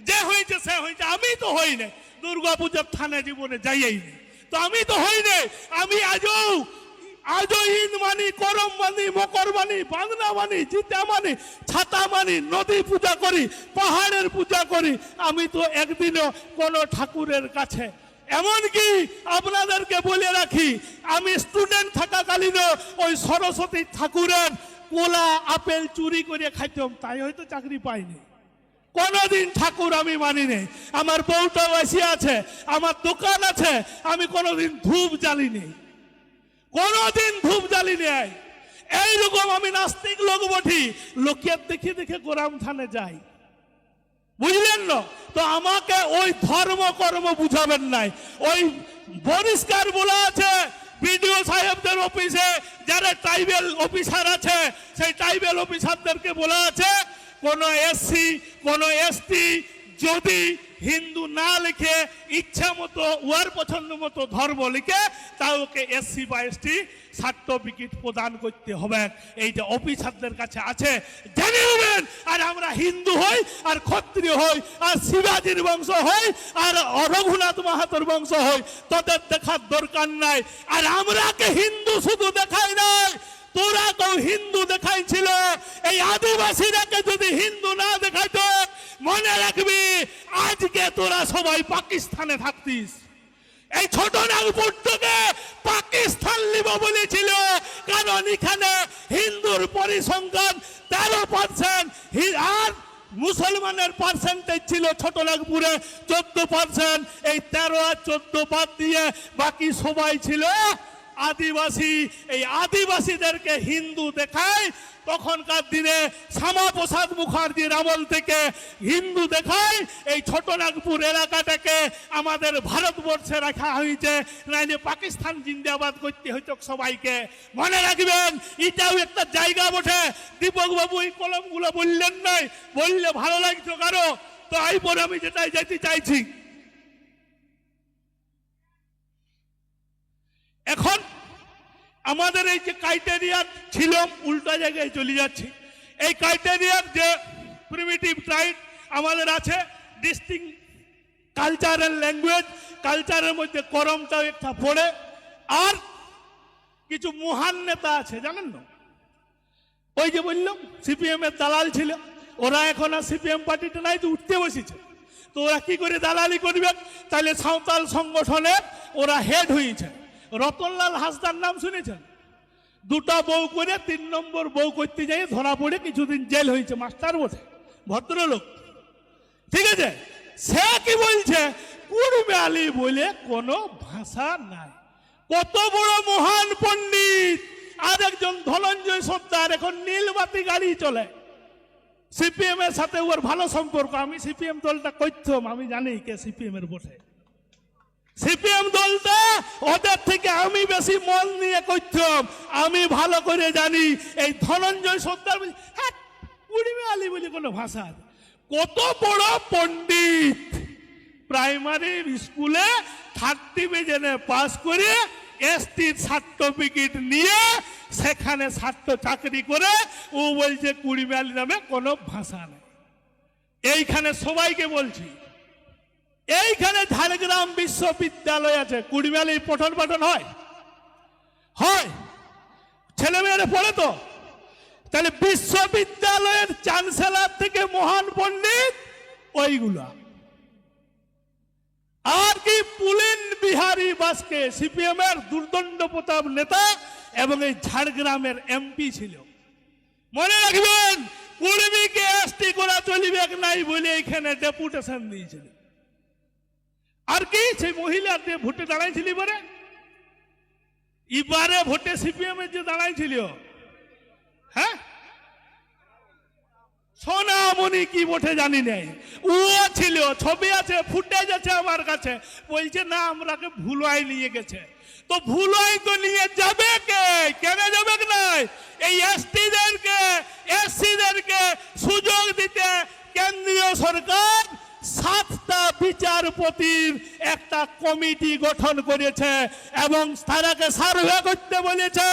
যে হয়েছে সে হয়েছে। আমি তো হই নাই, দুর্গা পূজার থানে জীবনে যাইয়াই নেই, তো আমি তো হই নাই। আমি আজও ঈদ মানি, করম মানি, মকর মানি, বাংলা মানি, জিতা মানি, ছাতা মানি, নদী পূজা করি, পাহাড়ের পূজা করি। আমি তো একদিনও কোনো ঠাকুরের কাছে, এমনকি আপনাদেরকে বলে রাখি, আমি স্টুডেন্ট থাকাকালীনও ওই সরস্বতী ঠাকুরের কোলা আপেল চুরি করে খাইতাম, তাই হয়তো চাকরি পাইনি। কোনদিন ঠাকুর আমি মানি নেই। আমার বউটাও এসে আছে, আমার দোকান আছে, আমি কোনোদিন ধূপ জ্বালিনি, কোনদিন ধূপ জ্বালি নেই। এইরকম আমি নাস্তিক লোক বটি, লোকের দেখে দেখে গোরাম থানে যাই, বুঝলেন না? তো আমাকে ওই ধর্ম কর্ম বুঝাবেন নাই। ওই পরিষ্কার বলা আছে বিডিও সাহেবদের অফিসে, যারা ট্রাইবেল অফিসার আছে, সেই ট্রাইবেল অফিসারদেরকে বলা আছে কোন এসসি কোন এসটি যদি হিন্দু না লিখে ইচ্ছা মতো ওর পছন্দ মতো ধর্ম লিখে, তা ওকে এসসি বা এসটি সার্টিফিকেট প্রদান করতে হবে। এইটা অফিসারদের কাছে আছে, জেনে নেবেন। আর আমরা হিন্দু হই, আর ক্ষত্রিয় হই, আর শিবাজির বংশ হই, আর রঘুনাথ মাহাতোর বংশ হই, তোদের দেখার দরকার নাই। আর আমরাকে হিন্দু শুধু দেখাই নাই, তোরা তো হিন্দু দেখাইছিল। এই আদিবাসীরাকে যদি হিন্দু না দেখাইতো, মনে রাখবি আজকে তোরা সবাই পাকিস্তানে থাকতিস। এই ছোটনাগপুর থেকে পাকিস্তান নিব বলেছিল, কারণ এখানে হিন্দুর পরিসংখ্যান 13%, আর মুসলমানের পার্সেন্টেজ ছিল ছোটনাগপুরে 14%। এই 13 আর 14 বাদ দিয়ে বাকি সবাই ছিল আদিবাসী। এই আদিবাসীদেরকে হিন্দু দেখায় তখনকার দিনে শ্যামাপ্রসাদ মুখার্জির আমল থেকে হিন্দু দেখায়। এই ছোটনাগপুর এলাকাটাকে আমাদের ভারতবর্ষে রাখা হয়েছে, নাইলে পাকিস্তান জিন্দাবাদ করতে হইতো সবাইকে। মনে রাখবেন, এটাও একটা জায়গা বটে। দীপক বাবু এই কলমগুলো বললেন নাই, বললে ভালো লাগতো কারো। তো এই পরে আমি যেটাই যেতে চাইছি, এখন আমাদের এই যে ক্রাইটেরিয়া ছিল, উল্টা জায়গায় চলে যাচ্ছি। এই ক্রাইটেরিয়ার যে প্রিমিটিভ ট্রাইব আমাদের আছে, ডিস্টিংক্ট কালচার এন্ড ল্যাঙ্গুয়েজ, কালচারের মধ্যে করমটাও একটা পড়ে। আর কিছু মহান নেতা আছে, জানেন না? ওই যে বললাম সিপিএম এর দালাল ছিল, ওরা এখন আর সিপিএম পার্টিটা নাই, তো উঠতে বসেছে। তো ওরা কি করে দালালি করবে? তাহলে সাঁওতাল সংগঠনের ওরা হেড হয়েছে। রতনলাল হাসদার নাম শুনেছেন? দুটা বউ করে 3 নম্বর বউ করতে যাই ধরা পড়ে কিছুদিন জেল হয়েছে। মাস্টার বটে, ভদ্রলোক, ঠিক আছে? সে কি বলছে, কুড়মি আলী বলে কোনো ভাষা নাই। কত বড় মহান পণ্ডিত! আর একজন ধনঞ্জয় সর্দার এখন নীলবাতি গাড়ি চলে। সিপিএম এর সাথে ওর ভালো সম্পর্ক। আমি সিপিএম দলটা করতাম, আমি জানি কে সিপিএম এর বটে। সিপিএম দলটা ওদের থেকে আমি বেশি মন নিয়ে করতাম। আমি ভালো করে জানি এই ধনঞ্জয় সর্দার বলি, হ্যাঁ কুড়িমে আলী বলে কোনো ভাষা আছে। কত বড় পণ্ডিত, প্রাইমারি স্কুলে 30 ডিভিশনে পাস করে এসটির সার্টিফিকেট নিয়ে সেখানে চাকরি করে ও বলছে কুড়িমে আলী নামে কোনো ভাষা নেই। এইখানে সবাইকে বলছি, এইখানে ঝাড়গ্রাম বিশ্ববিদ্যালয় আছে, কুড়িমালি পঠন পাঠন হয়, হয় ছেলেমেয়েরা পড়ে তো। তাহলে বিশ্ববিদ্যালয়ের চ্যান্সেলর থেকে মহান পণ্ডিত ওইগুলা। আর কি পুলিন বিহারী বাসকে সিপিএম এর দুর্দণ্ড প্রতাপ নেতা এবং এই ঝাড়গ্রামের এমপি ছিল। মনে রাখবেন, কুড়মিকে এসটি করা চলিবে নাই বলে এখানে ডেপুটেশন দিয়েছিল। আর কি সেই মহিলা যে ভোটে দাঁড়াইছিল এবারে ভোটে সিপিএম এর যে দাঁড়াইছিল, হ্যাঁ সোনামণি কি ভোটে জানি নাই, ও ছিল, ছবি আছে, ফুটেজ আছে আমার কাছে। বলছে না আমরাকে ভুলাই নিয়ে গেছে। তো ভুলাই তো নিয়ে যাবে কে, কেন যাবে নাই? এই এসটিদেরকে এসসিদেরকে সুযোগ দিতে কেন্দ্রীয় সরকার 7টা বিচারপতির একটা কমিটি গঠন করেছে এবং তারাকে সার্ভে করতে বলেছে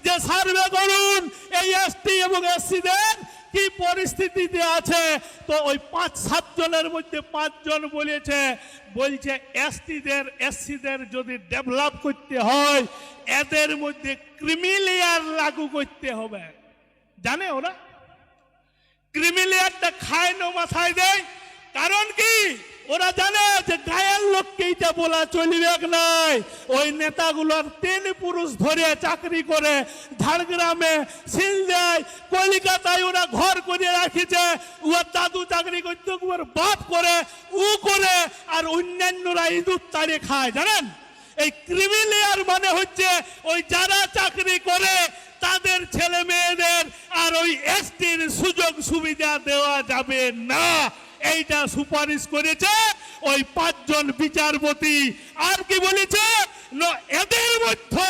যে সার্ভে করুন এই এসটি এবং এসসিদের কি পরিস্থিতিতে আছে। তো ওই 5-7 জনের মধ্যে 5 জন বলছে এসটিদের এসসিদের যদি ডেভেলপ করতে হয় এদের মধ্যে ক্রিমিলেয়ার লাগু করতে হবে। জানে ওরা ক্রিমিলেয়ারটা খায় না মাথায় দেয়, কারণ কি ওরা জানে যে গায়ের লোককে এটা বলা চলিবে নাই। ওই নেতাগুলোর 3 পুরুষ ধরে চাকরি করে ঝাড়গ্রামে, শিলদায়, কলকাতায় ওরা ঘর করে রাখিছে। ওর দাদু চাকরি করতে, ওর বাপ করে, ও করে, আর অন্যান্যরা ইঁদুর তাড়ে খায়। জানেন এই ক্রিমিলেয়ার মানে হচ্ছে ওই যারা চাকরি করে তাদের ছেলে মেয়েদের আর ওই এসটির সুযোগ সুবিধা দেওয়া যাবে না। এইটা সুপারিশ করেছে ওই 5 জন বিচারপতি। আর কি বলেছে, এদের মধ্যে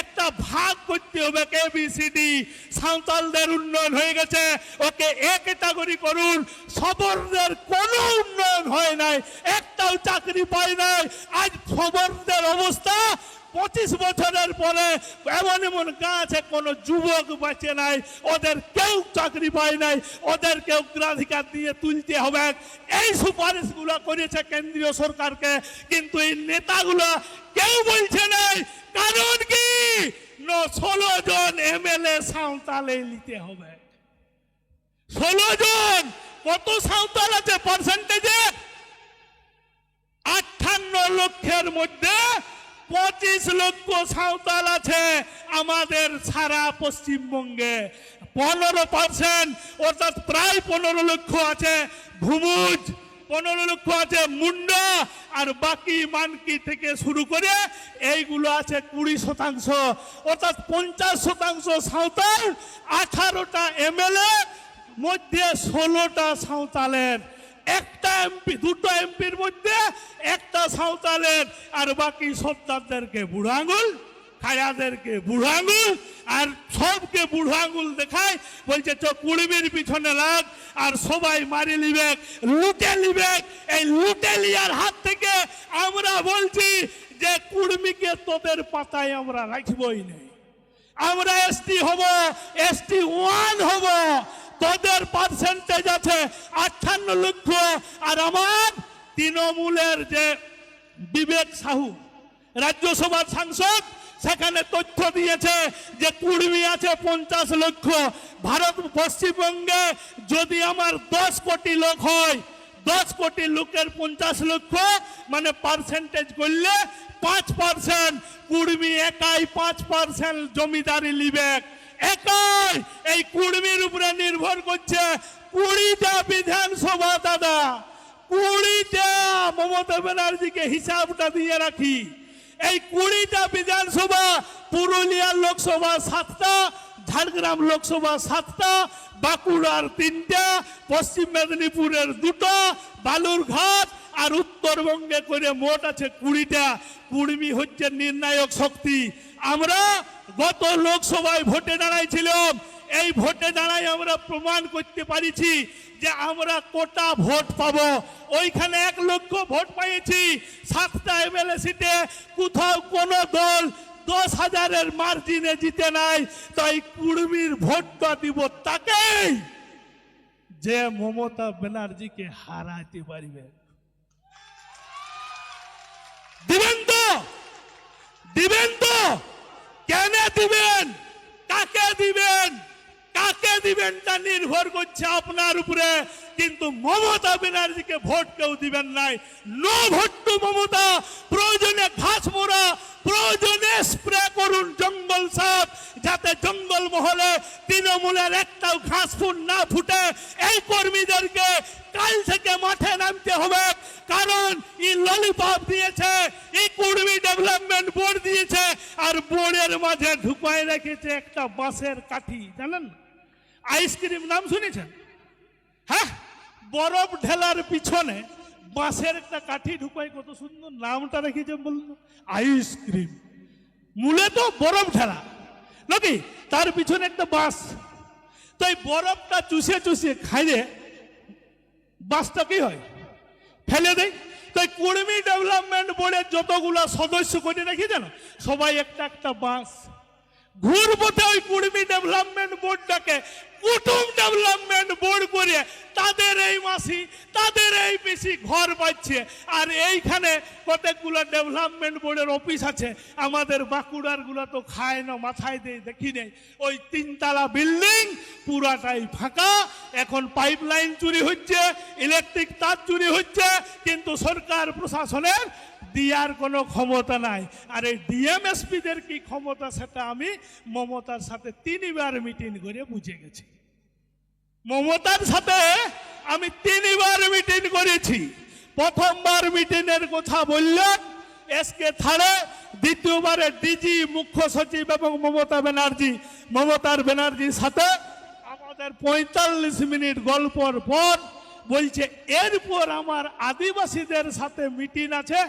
একটা ভাগ করতে হবে, কেবিসিডি। সাঁওতালদের উন্নয়ন হয়ে গেছে, ওকে এ ক্যাটাগরি করুন। সবরদের কোনো উন্নয়ন হয় নাই, একটাও চাকরি পায় নাই। আজ সবরদের অবস্থা 25 বছরের পরে এমন এমন গাঁ আছে, কোনো যুবক বাঁচে নাই, ওদের কেউ চাকরি পায় নাই, ওদেরকে অগ্রাধিকার দিয়ে তুলতে হবে। এই সুপারিশগুলো করেছে কেন্দ্রীয় সরকারকে, কিন্তু এই নেতাগুলো কেউ বলছে নাই। কারণ কি 16 জন এমএলএ সাঁওতালে নিতে হবে। 16 জন, কত সাঁওতাল আছে পার্সেন্টেজে? 58 লক্ষের মধ্যে 25 লক্ষ সাঁওতাল আছে আমাদের সারা পশ্চিমবঙ্গে। 15% অর্থাৎ প্রায় 15 লক্ষ আছে ভূমুজ, 15 লক্ষ আছে মুন্ডা, আর বাকি মানকি থেকে শুরু করে এইগুলো আছে 20%, অর্থাৎ 50% সাঁওতাল। 18টা এমএলএ মধ্যে 16টা সাঁওতালের। একটা এমপি, 2টো এমপির মধ্যে একটা সাঁওতালের, আর বাকি সর্দারদেরকে বুড়ো আঙুল, খায়াদেরকে বুড়ো আঙুল, আর সবকে বুড়ো আঙুল দেখায়। বলছে তো কুড়মির পিছনে লাগ, আর সবাই মারি লিবে, লুটে লিবে। এই লুটে লিয়ার হাত থেকে আমরা বলছি যে কুড়মিকে তোদের পাতায় আমরা রাখবই নাই। আমরা এসটি হব, ST 1 হব। তোদের পার্সেন্টেজ আছে 58 লক্ষ। আর আমার তৃণমূলের যে বিবেক সাহু রাজ্যসভার সাংসদ, সেখানে তথ্য দিয়েছে যে কুড়মি আছে 50 লক্ষ। ভারত পশ্চিমবঙ্গে যদি আমার 10 কোটি লোক হয়, 10 কোটি লোকের 50 লক্ষ মানে পার্সেন্টেজ করলে 5%। কুড়মি একাই 5% জমিদারি লিবে, একাই। এই কুড়মির উপরে নির্ভর করছে 20টা বিধানসভা। দাদা 20টা, মমতা ব্যানার্জিকে হিসাবটা দিয়ে রাখি। এই 20টা বিধানসভা, পুরুলিয়ার লোকসভা 7টা, ঝাড়গ্রাম লোকসভা 7টা, বাঁকুড়ার 3টা, পশ্চিম মেদিনীপুরের 2টো, বালুরঘাট আর উত্তরবঙ্গে করে মোট আছে 20টা। কুর্মী হচ্ছে নির্ণায়ক শক্তি। আমরা গত লোকসভায় ভোটে দাঁড়াইছিলাম, এই ভোটে দাঁড়াই আমরা প্রমাণ করতে পারিছি যে আমরা কোটা ভোট পাবো। ওইখানে 1 লক্ষ ভোট পেয়েছি। 7টা এমএলএ সিটে কোথাও কোনো দল 10,000-এর মার্জিনে জিতে নাই। তাই কুর্মীর ভোটটা দিব তাকেই যে মমতা ব্যানার্জিকে হারাতে পারবে। দিবেন তো? দিবেন তো? কেন দিবেন? কাকে দিবেন? কাকে দিবেন তা নির্ভর করছে আপনার উপরে। কিন্তু মমতা ব্যানার্জিকে ভোট কেউ দিবেন নাই। No vote to Mamata. প্রয়োজনে ঘাস মোড়া, প্রয়োজনে স্প্রে করুন জঙ্গল সাপ, যাতে জঙ্গল মহলে তৃণমূলের একটাও ঘাস ফুল না ফুটে। এই কর্মীদেরকে কাল থেকে মাঠে নামতে হবে, কারণ এই ললিপপ দিয়েছে, এই কুর্মী ডেভেলপমেন্ট বোর্ড দিয়েছে, আর বোর্ডের মাঝে ঢুকায় রেখেছে একটা বাঁশের কাঠি। জানেন আইসক্রিম নাম শুনেছেন? হ্যাঁ, বরফ ঢেলার পিছনে বাঁশের একটা কাঠি ঢুকাই, কত সুন্দর নামটা রেখেছে বলুন, আইসক্রিম। মূলে তো বরফ ঢেলা নাকি, তার পিছনে একটা বাঁশ। তো এই বরফটা চুষে চুষে খাইলে বাঁশটা কি হয়? ফেলে দেয়। তো এই কুর্মী ডেভেলপমেন্ট বোর্ডের যতগুলো সদস্য করে রেখে জানো, সবাই একটা একটা বাঁশ। ঘুরপথে ওই কুর্মী ডেভেলপমেন্ট বোর্ডটাকে কুটুম ডেভেলপমেন্ট বোর্ড করে তাদের এই মাসি, তাদের এই পিসি ঘর পাচ্ছে। আর এইখানে কতগুলো ডেভেলপমেন্ট বোর্ডের অফিস আছে, আমাদের বাঁকুড়ার গুলো তো খায় না, মাথায় দিয়ে দেখি নেই। ওই 3তলা বিল্ডিং পুরাটাই ফাঁকা। এখন পাইপ লাইন চুরি হচ্ছে, ইলেকট্রিক তার চুরি হচ্ছে, কিন্তু সরকার প্রশাসনের দিয়ার কোনো ক্ষমতা নাই। আর এই ডিএমএসপিদের কি ক্ষমতা সেটা আমি মমতার সাথে 3বার মিটিং করে বুঝে গেছি। মমতার সাথে আমি 3বার মিটিং করেছি। প্রথমবার মিটিংয়ের কথা বললেন এসকে থাড়ে, দ্বিতীয়বারে ডিজি, মুখ্য সচিব এবং মমতার ব্যানার্জির সাথে আমাদের 45 মিনিট গল্পর পর বলছে এরপর আমার আদিবাসীদের সাথে মিটিং আছে,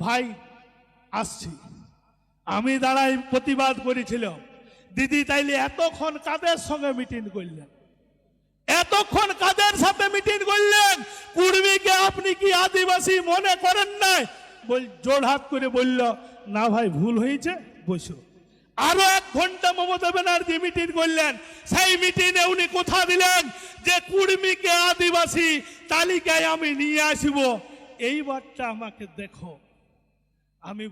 ভাই আসছি। আমি দাঁড়াই প্রতিবাদ করেছিলাম, দিদি তাইলে এতক্ষণ কাদের সঙ্গে মিটিং করলেন? এতক্ষণ কাদের সাথে মিটিং করলেন? কুর্মীকে আপনি কি আদিবাসী মনে করেন নাই? জোড়হাত করে বলল না ভাই ভুল হয়েছে, বসো। আরো 1 ঘন্টা মমতা ব্যানার্জি মিটিং করলেন। সেই মিটিংয়ে উনি কথা দিলেন যে কুর্মীকে আদিবাসী তালিকায় আমি নিয়ে আসব। এইবারটা আমাকে দেখো। আমি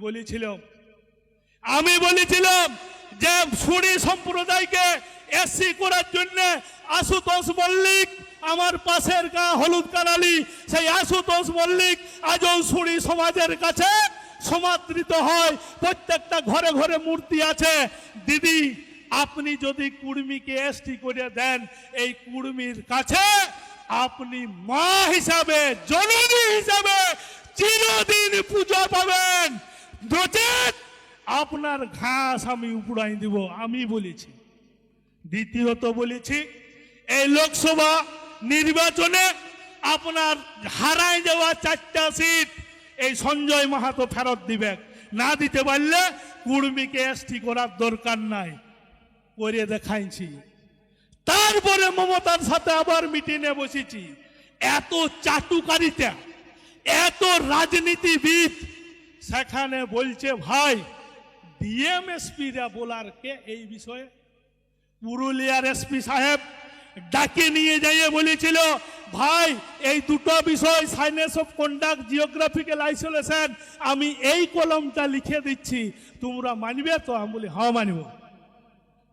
বলেছিলাম যে সুরি সম্প্রদায়কে এসসি করার জন্য আশুতোষ মল্লিক, আমার পাশের গা হলুদ কানালি, সেই আশুতোষ মল্লিক আজও সুরি সমাজের কাছে সমাদৃত হয়। প্রত্যেকটা ঘরে ঘরে মূর্তি আছে। দিদি আপনি যদি কুর্মীকে এসটি করে দেন, এই কুর্মীর কাছে আপনি মা হিসাবে, জননী হিসাবে চিরদিন পূজা পাবেন, নচেত আপনার ঘাস আমি উপড়াই দিব। আমি বলেছি। দ্বিতীয়ত বলেছি, এই লোকসভা নির্বাচনে আপনার হারাই যাওয়া 4টা সিট এই সঞ্জয় মাহাতো ফেরত দিবে। না দিতে পারলে কুর্মীকে এসটি করার দরকার নাই, করে দেখাইছি। তারপরে মমতার সাথে আবার মিটিংয়ে বসেছি। এত চাটুকারিতা, এত রাজনীতিবিদ সেখানে বলছে ভাই ডিএমএসপিরা বলার কে এই বিষয়ে? পুরুলিয়ার এসপি সাহেব ডাকে নিয়ে যাইয়ে বলেছিল ভাই এই 2টো বিষয়, signs of conduct, geographical isolation, আমি এই কলমটা লিখে দিচ্ছি, তোমরা মানবে তো? আমি বলি হ্যাঁ মানব।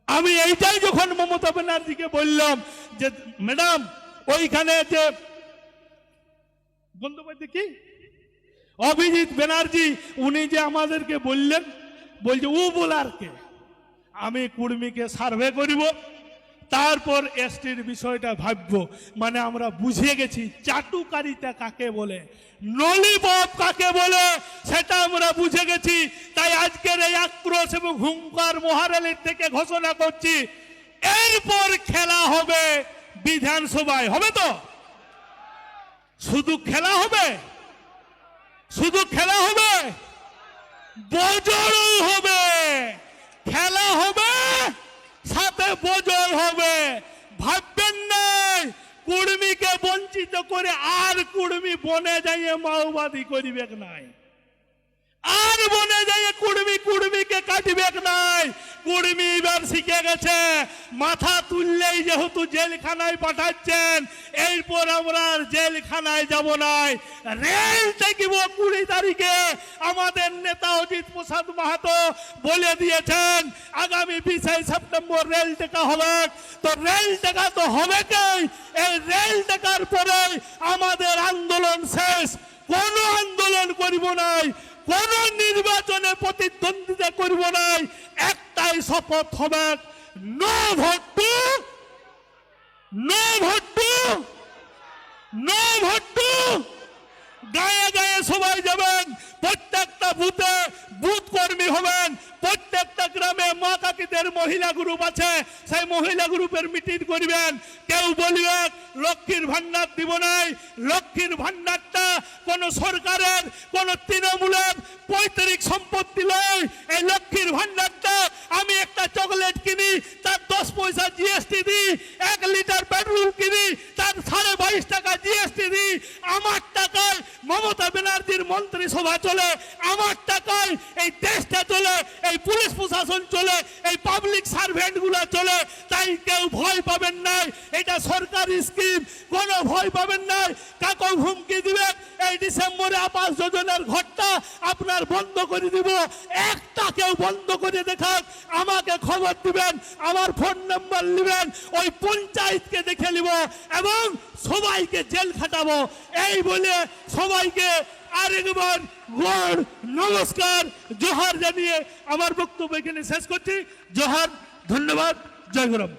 আমি এইটাই যখন মমতা ব্যানার্জিকে বললাম যে ম্যাডাম ওইখানে যে বন্দ্যোপাধ্যায় কি অভিজিৎ ব্যানার্জি উনি যে আমাদেরকে বললেন, বলছে ও বলার কে? আমি কুর্মীকে সার্ভে করিব, তারপর এসটির বিষয়টা ভাববো। মানে আমরা বুঝে গেছি চাটুকারিতা কাকে বলে, নলিপপ কাকে বলে সেটা আমরা বুঝে গেছি। তাই আজকের এই আক্রোশ এবং হুঙ্কার মহারালির থেকে ঘোষণা করছি, এরপর খেলা হবে বিধানসভায়, হবে তো? শুধু খেলা হবে, শুধু খেলা হবে, বজরও হবে, খেলা হবে সাথে বজর হবে। ভাববেন নাই কুর্মীকে বঞ্চিত করে আর কুর্মী বনে যাইয়ে মাওবাদী করিবে নাই, আর বনে যাইয়ে কুর্মীকে কাটিবে নাই। কুর্মী এবার শিখে গেছে মাথা তুললেই যেহেতু জেলখানায় পাঠাচ্ছেন, এরপর আমরা আর জেলখানায় যাব নাই, রেল টেকিব 20 তারিখে। আমাদের নেতা অজিত প্রসাদ মাহাতো বলে দিয়েছেন আগামী 20 সেপ্টেম্বর রেল টেকা হবে। তো রেল টেকা তো হবে কি, এই রেল টেকার পরে আমাদের আন্দোলন শেষ। কোন আন্দোলন করিব নাই, কোন নির্বাচনে প্রতিদ্বন্দ্বিতা করব নাই, একটাই শপথ হবে, no vote to, no vote to, no vote to. গায়ে গায়ে সবাই যাবেন, প্রত্যেকটা বুথে বুথ কর্মী হবেন, প্রত্যেকটা গ্রামে মা কাকিদের মহিলা গ্রুপ আছে, সেই মহিলা গ্রুপের মিটিং করবেন। কেউ বলবে লক্ষ্মীর ভান্ডার দিব নাই, লক্ষ্মীর ভান্ডারটা কোন সরকারের কোন তৃণমূলের পৈতৃক সম্পত্তি নয়। এই লক্ষ্মীর ভান্ডারটা আমি একটা চকলেট কিনি তার 10 পয়সা জিএসটি দিই, 1 লিটার পেট্রোল কিনি তার 22.5 টাকা জিএসটি দিই। আমার টাকায় মমতা ব্যানার্জির মন্ত্রিসভা চলে, আমার টাকায় এই দেশটা চলে, এই পুলিশ প্রশাসন চলে, এই পাবলিক সার্ভেন্ট গুলো চলে। তাই কেউ ভয় পাবেন নাই, এটা সরকারি স্কিম, কোনো ভয় পাবেন নাই। কাকে হুমকি দিবে এই ডিসেম্বরে আবাস যোজনার ঘরটা আপনার বন্ধ করে দিব, একটা কেউ বন্ধ করে দেখাক আমাকে খবর দিবেন, আমার ফোন নাম্বার নেবেন, ওই পঞ্চায়েতকে দেখে নিব এবং সবাইকে জেল খাটাবো। এই বলে সবাইকে আরেকবার গড় নমস্কার জোহার জানিয়ে আমার বক্তব্য এখানে শেষ করছি। জোহার, ধন্যবাদ, জয় গরম।